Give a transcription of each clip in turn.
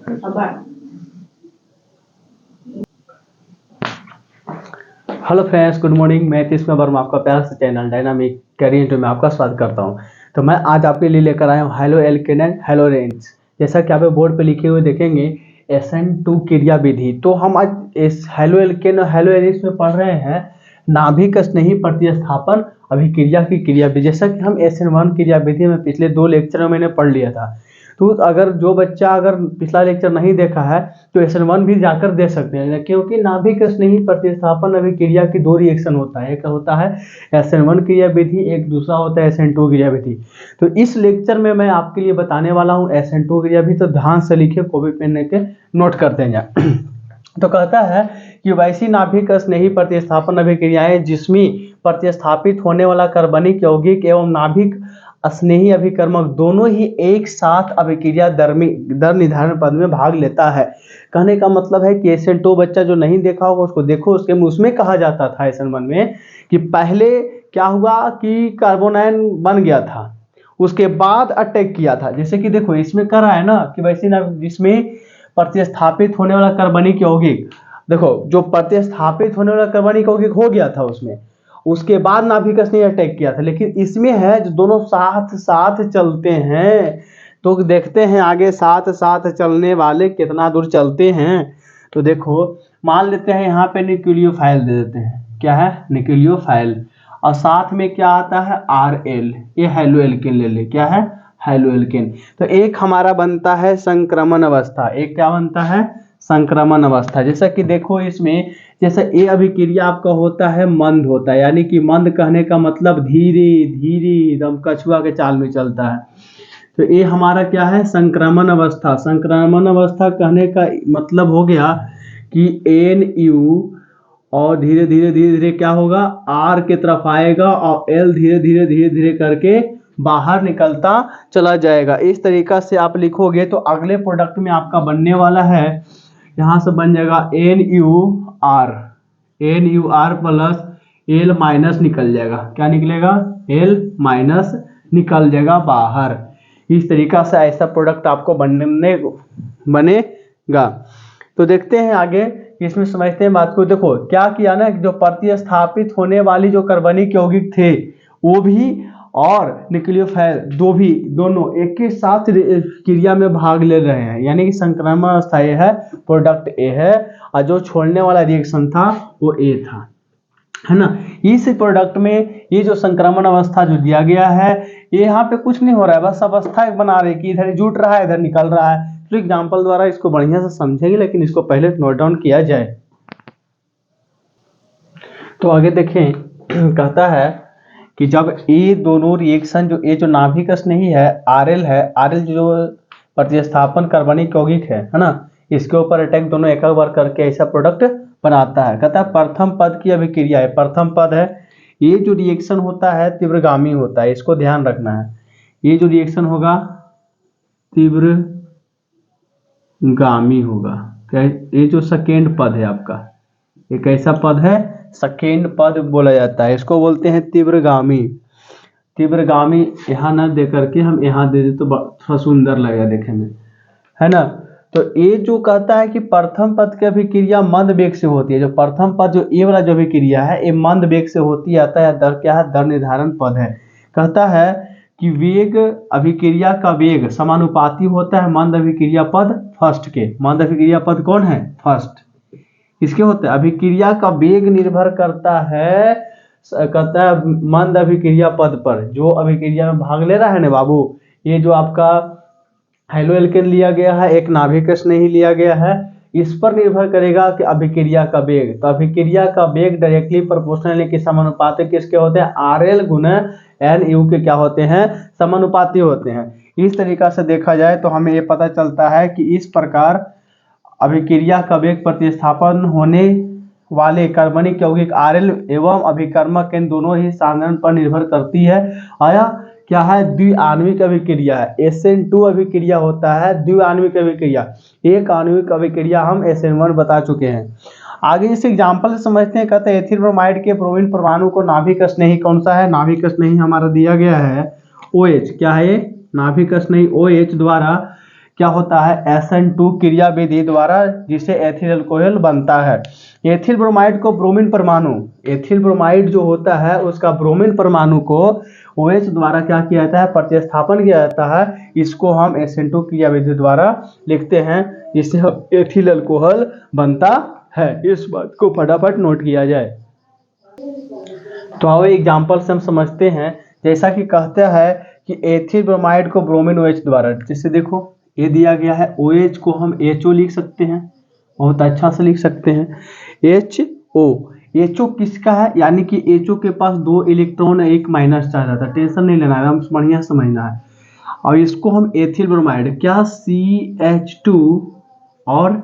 Hello friends, good morning. मैं तीसरा वर्मा आपका प्यार से चैनल डायनामिक कैरियर में आपका स्वागत करता हूं। तो मैं आज आपके लिए लेकर आया हूं halo alkane and hello range. जैसा कि आप बोर्ड पे लिखे हुए देखेंगे SN2 क्रिया विधि। तो हम आज इस हेलो एल्केन और हेलो रेंज में पढ़ रहे हैं नाभिक स्नेही प्रतिस्थापन अभिक्रिया की क्रिया विधि। जैसा कि हम SN1 क्रिया विधि में पिछले 2 लेक्चर में मैंने पढ़ लिया था। तो अगर जो बच्चा अगर पिछला लेक्चर नहीं देखा है तो SN1 भी जाकर दे सकते हैं, क्योंकि नाभिक स्नेही प्रतिस्थापन अभिक्रिया की 2 रिएक्शन होता है। एक होता है SN1 क्रिया विधि, एक दूसरा होता है SN2 क्रिया विधि। तो इस लेक्चर में मैं आपके लिए बताने वाला हूँ SN2 क्रिया विधि। तो ध्यान से लिखिए, कॉपी पेन लेके नोट करते हैं। तो कहता है कि वैसी नाभिक स्नेही प्रतिस्थापन अभिक्रियाएं जिसमें प्रतिस्थापित होने वाला कार्बनिक यौगिक एवं नाभिक स्नेही अभिकर्मक दोनों ही एक साथ अभिक्रिया दर निर्धारण पद में भाग लेता है। कहने का मतलब है कि SN2 बच्चा जो नहीं देखा होगा उसको देखो। उसमें कहा जाता था SN1 में कि पहले क्या हुआ कि कार्बोनाइन बन गया था, उसके बाद अटैक किया था। जैसे कि देखो इसमें कर रहा है ना कि वैसे ना जिसमें प्रतिस्थापित होने वाला कार्बनिक यौगिक, देखो जो प्रतिस्थापित होने वाला कार्बनिक यौगिक हो गया था उसमें, उसके बाद नाभिक स्नेही अटैक किया था। लेकिन इसमें है जो दोनों साथ साथ चलते हैं। तो देखते हैं आगे साथ साथ चलने वाले कितना दूर चलते हैं। तो देखो मान लेते हैं यहाँ पे न्यूक्लियोफाइल दे देते हैं। क्या है? न्यूक्लियोफाइल। और साथ में क्या आता है? RL। ये हेलो एल्केन ले ले। क्या है? Halo alkane. तो एक हमारा बनता है संक्रमण अवस्था। एक क्या बनता है? संक्रमण अवस्था। जैसा कि देखो इसमें, जैसे ये अभिक्रिया आपका होता है मंद होता है, यानी कि मंद कहने का मतलब धीरे धीरे एकदम कछुआ के चाल में चलता है। तो ये हमारा क्या है? संक्रमण अवस्था। संक्रमण अवस्था कहने का मतलब हो गया कि NU और धीरे धीरे धीरे धीरे क्या होगा? R की तरफ आएगा और L धीरे धीरे धीरे धीरे करके बाहर निकलता चला जाएगा। इस तरीका से आप लिखोगे तो अगले प्रोडक्ट में आपका बनने वाला है, यहाँ से बन जाएगा NUR प्लस L माइनस निकल जाएगा। क्या निकलेगा? L माइनस निकल जाएगा बाहर। इस तरीका से ऐसा प्रोडक्ट आपको बनेगा। तो देखते हैं आगे, इसमें समझते हैं बात को। देखो क्या किया ना, जो प्रतिस्थापित होने वाली जो कार्बनिक यौगिक थे वो भी और न्यूक्लियोफाइल दोनों एक ही साथ क्रिया में भाग ले रहे हैं, यानी कि संक्रमण अवस्था ए है, प्रोडक्ट ए है, और जो छोड़ने वाला रिएक्शन था वो ए था, है ना। इस प्रोडक्ट में ये जो संक्रमण अवस्था जो दिया गया है, ये यहाँ पे कुछ नहीं हो रहा है, बस अवस्था बना रहे कि इधर जुट रहा है इधर निकल रहा है। तो एग्जाम्पल द्वारा इसको बढ़िया से समझेंगे, लेकिन इसको पहले नोट डाउन किया जाए। तो आगे देखें, कहता है कि जब ये दोनों रिएक्शन जो जो नाभिक स्नेही है RL जो प्रतिस्थापन कार्बनिक यौगिक है ना, इसके ऊपर अटैक दोनों एक बार करके ऐसा प्रोडक्ट बनाता है। कहता है प्रथम पद की अभिक्रिया है। प्रथम पद है, ये जो रिएक्शन होता है तीव्रगामी होता है, इसको ध्यान रखना है। ये जो रिएक्शन होगा तीव्रगामी होगा। ये जो सेकेंड पद है आपका, ये कैसा पद है? सेकेंड पद बोला जाता है, इसको बोलते हैं तीव्रगामी। तीव्रगामी यहाँ न दे करके हम यहाँ दे दे तो थोड़ा सुंदर लगेगा देखने में, है ना। तो ये जो कहता है कि प्रथम पद की अभिक्रिया मंद वेग से होती है। जो प्रथम पद जो ये वाला जो अभिक्रिया है ये मंद वेग से होती आता है। दर क्या है? दर निर्धारण पद है। कहता है कि वेग अभिक्रिया का वेग समानुपाती होता है मंद अभिक्रिया पद फर्स्ट के। मंद अभिक्रिया पद कौन है? फर्स्ट। इसके होते हैं अभिक्रिया का वेग निर्भर करता है, कहता है मंद अभिक्रिया पद पर। जो अभिक्रिया में भाग ले रहा है ना बाबू, ये जो आपका हेलो एल्केन लिया गया है, एक नाभिक स्नेही लिया गया है, इस पर निर्भर करेगा कि अभिक्रिया का वेग। तो अभिक्रिया का वेग डायरेक्टली प्रोपोर्शनल के समानुपाती किसके होते हैं? RL गुना NU के क्या होते हैं? समानुपाती होते हैं। इस तरीका से देखा जाए तो हमें ये पता चलता है कि इस प्रकार अभिक्रिया का वेग प्रतिस्थापन होने वाले कार्बनिक यौगिक RL एवं अभिकर्मक इन दोनों ही साधन पर निर्भर करती है। आया क्या है? द्विआण्विक अभिक्रिया है। SN2 अभिक्रिया होता है द्विआण्विक अभिक्रिया। एक आणविक अभिक्रिया हम SN1 बता चुके हैं। आगे इस एग्जाम्पल से समझते हैं। कहते हैं एथिल ब्रोमाइड के ब्रोमीन परमाणु को नाभिक स्नेही कौन सा है? नाभिक स्नेही हमारा दिया गया है OH। क्या है? नाभिक स्नेही OH द्वारा क्या होता है SN2 क्रिया विधि द्वारा, जिसे एथिल अल्कोहल बनता है। एथिल ब्रोमाइड को ब्रोमीन परमाणु, एथिल ब्रोमाइड जो होता है उसका ब्रोमीन परमाणु को OH द्वारा क्या किया जाता है, प्रतिस्थापन किया जाता है। इसको हम SN2 क्रिया विधि द्वारा लिखते हैं, जिससे एथिल अल्कोहल बनता है। इस बात को फटाफट नोट किया जाए। तो आओ एग्जाम्पल से हम समझते हैं। जैसा कि कहते हैं कि एथिल ब्रोमाइड को ब्रोमीन OH द्वारा, जैसे देखो ये दिया गया है, OH को हम HO लिख सकते हैं, बहुत अच्छा से लिख सकते हैं HO। HO किसका है, यानी कि HO के पास 2 इलेक्ट्रॉन है, 1 माइनस चार्ज आता है, टेंशन नहीं लेना है, हम बढ़िया समझना है। और इसको हम एथिल ब्रोमाइड क्या CH2 और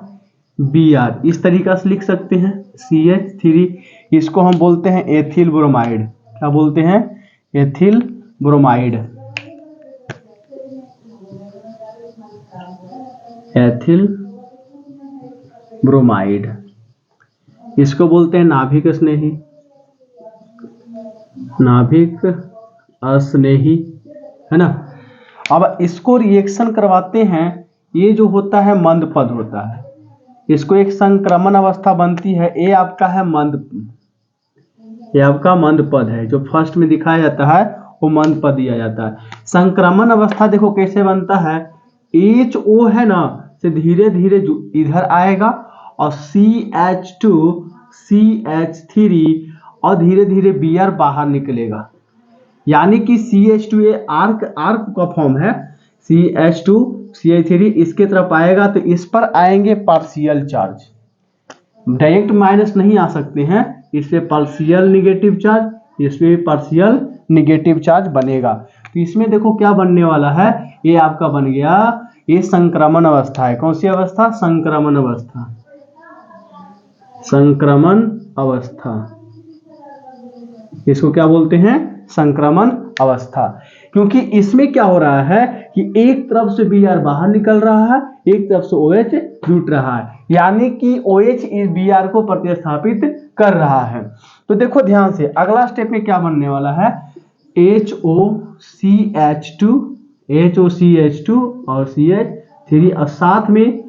Br इस तरीका से लिख सकते हैं, CH3। इसको हम बोलते हैं एथिल ब्रोमाइड। क्या बोलते हैं, एथिल ब्रोमाइड, एथिल ब्रोमाइड। इसको बोलते हैं नाभिक स्नेही, नाभिक अस्नेही, है ना। अब इसको रिएक्शन करवाते हैं, ये जो होता है मंद पद होता है, इसको एक संक्रमण अवस्था बनती है। ये आपका है मंद, ये आपका मंद पद है, जो फर्स्ट में दिखाया जाता है वो मंद पद दिया जाता है। संक्रमण अवस्था देखो कैसे बनता है, HO है ना, से धीरे धीरे इधर आएगा और CH2 CH3 और धीरे धीरे Br बाहर निकलेगा, यानी कि CH2 ये आर्क का फॉर्म है, CH2 CH3 इसके तरफ आएगा तो इस पर आएंगे पार्शियल चार्ज, डायरेक्ट माइनस नहीं आ सकते हैं, इससे पार्शियल निगेटिव चार्ज, इसमें भी पार्शियल निगेटिव चार्ज बनेगा। तो इसमें देखो क्या बनने वाला है, ये आपका बन गया, ये संक्रमण अवस्था है। कौन सी अवस्था, संक्रमण अवस्था, संक्रमण अवस्था, इसको क्या बोलते हैं, संक्रमण अवस्था। क्योंकि इसमें क्या हो रहा है कि एक तरफ से Br बाहर निकल रहा है, एक तरफ से OH जुट रहा है, यानी कि OH इस Br को प्रतिस्थापित कर रहा है। तो देखो ध्यान से, अगला स्टेप में क्या बनने वाला है, HOCH2 और CH3 और साथ में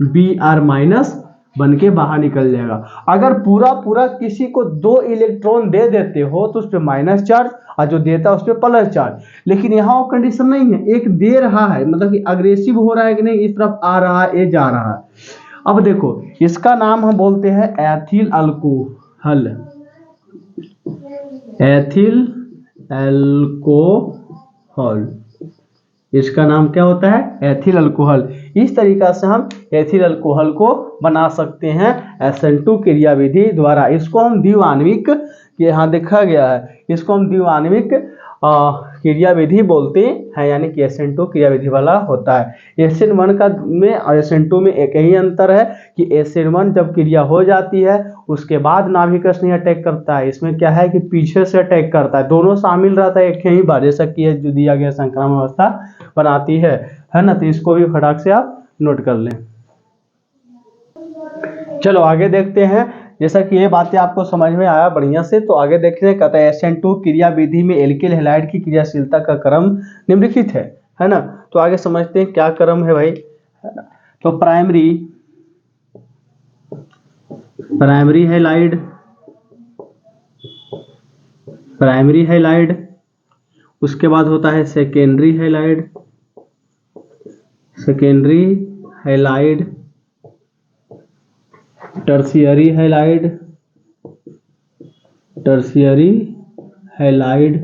Br माइनस बन के बाहर निकल जाएगा। अगर पूरा किसी को 2 इलेक्ट्रॉन दे देते हो तो उस पर माइनस चार्ज, और जो देता है उस पर प्लस चार्ज। लेकिन यहाँ वो कंडीशन नहीं है, एक दे रहा है, मतलब कि अग्रेसिव हो रहा है कि नहीं, इस तरफ आ रहा है, ये जा रहा है। अब देखो इसका नाम हम बोलते हैं एथिल अल्कोहल, एथिल अल्कोहल, इसका नाम क्या होता है, एथिल अल्कोहल। इस तरीका से हम एथिल अल्कोहल को बना सकते हैं SN2 क्रिया विधि द्वारा। इसको हम द्विआण्विक, यहाँ देखा गया है, इसको हम द्विआण्विक क्रिया विधि बोलते हैं, यानी कि SN2 क्रिया विधि वाला होता है। SN1 का में और SN2 में एक ही अंतर है कि SN1 जब क्रिया हो जाती है उसके बाद नाभिक स्नेही अटैक करता है, इसमें क्या है कि पीछे से अटैक करता है, दोनों शामिल रहता है एक ही बार, जैसा कि जो दिया गया संक्रमण अवस्था बनाती है ना। तो इसको भी फटाक से आप नोट कर लें। चलो आगे देखते हैं। जैसा कि ये बातें आपको समझ में आया बढ़िया से, तो आगे देखते हैं। कहता है SN2 क्रिया विधि में एल्किल हैलाइड की क्रियाशीलता का क्रम निम्नलिखित है ना। तो आगे समझते हैं क्या क्रम है भाई। तो प्राइमरी हैलाइड, उसके बाद होता है सेकेंडरी हैलाइड, टर्शियरी हैलाइड,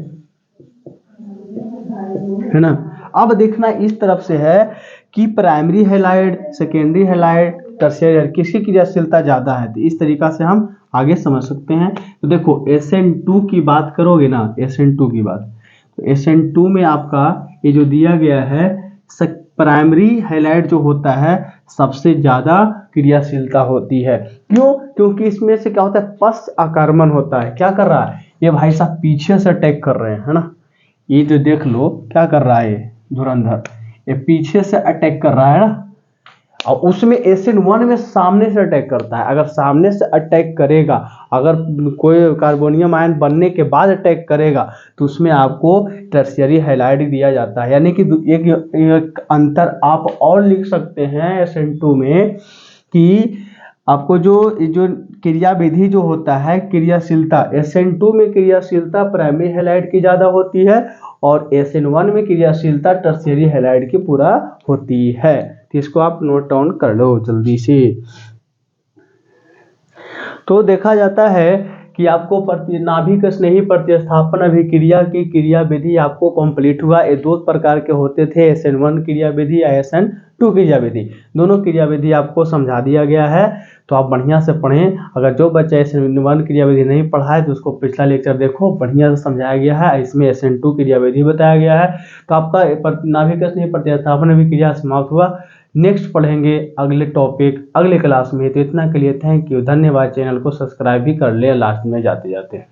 है ना। अब देखना इस तरफ से है कि primary halide, secondary halide, tertiary किसकी क्रियाशीलता ज्यादा है, तो इस तरीका से हम आगे समझ सकते हैं। तो देखो SN2 की बात करोगे ना, SN2 की बात, तो SN2 में आपका ये जो दिया गया है, प्राइमरी हैलाइड जो होता है सबसे ज्यादा क्रियाशीलता होती है। क्यों, क्योंकि इसमें से क्या होता है, पश्च आक्रमण होता है। क्या कर रहा है ये भाई साहब, पीछे से अटैक कर रहे हैं, है ना। ये जो देख लो क्या कर रहा है ये धुरंधर, ये पीछे से अटैक कर रहा है ना। और उसमें SN1 में सामने से अटैक करता है। अगर सामने से अटैक करेगा, अगर कोई कार्बोनियम आयन बनने के बाद अटैक करेगा तो उसमें आपको टर्शियरी हैलाइड दिया जाता है। यानी कि एक अंतर आप और लिख सकते हैं SN2 में कि आपको जो क्रिया विधि जो होता है, क्रियाशीलता, SN2 में क्रियाशीलता प्राइमरी हैलाइड की ज़्यादा होती है और SN1 में क्रियाशीलता टर्शियरी हैलाइड की पूरा होती है। तो इसको आप नोट डाउन कर लो जल्दी से। तो देखा जाता है कि आपको नाभिक स्नेही प्रतिस्थापन अभिक्रिया की क्रिया विधि आपको कंप्लीट हुआ। ये दो प्रकार के होते थे, SN1 क्रिया विधि या SN2 क्रिया विधि। दोनों क्रिया विधि आपको समझा दिया गया है, तो आप बढ़िया से पढ़ें। अगर जो बच्चा SN1 क्रिया विधि नहीं पढ़ा है तो उसको पिछला लेक्चर देखो, बढ़िया से समझाया गया है। इसमें SN2 क्रिया विधि बताया गया है। तो आपका नाभिक स्नेही प्रतिस्थापन अभिक्रिया समाप्त हुआ। नेक्स्ट पढ़ेंगे अगले टॉपिक अगले क्लास में। तो इतना के लिए थैंक यू, धन्यवाद। चैनल को सब्सक्राइब भी कर ले लास्ट में जाते जाते।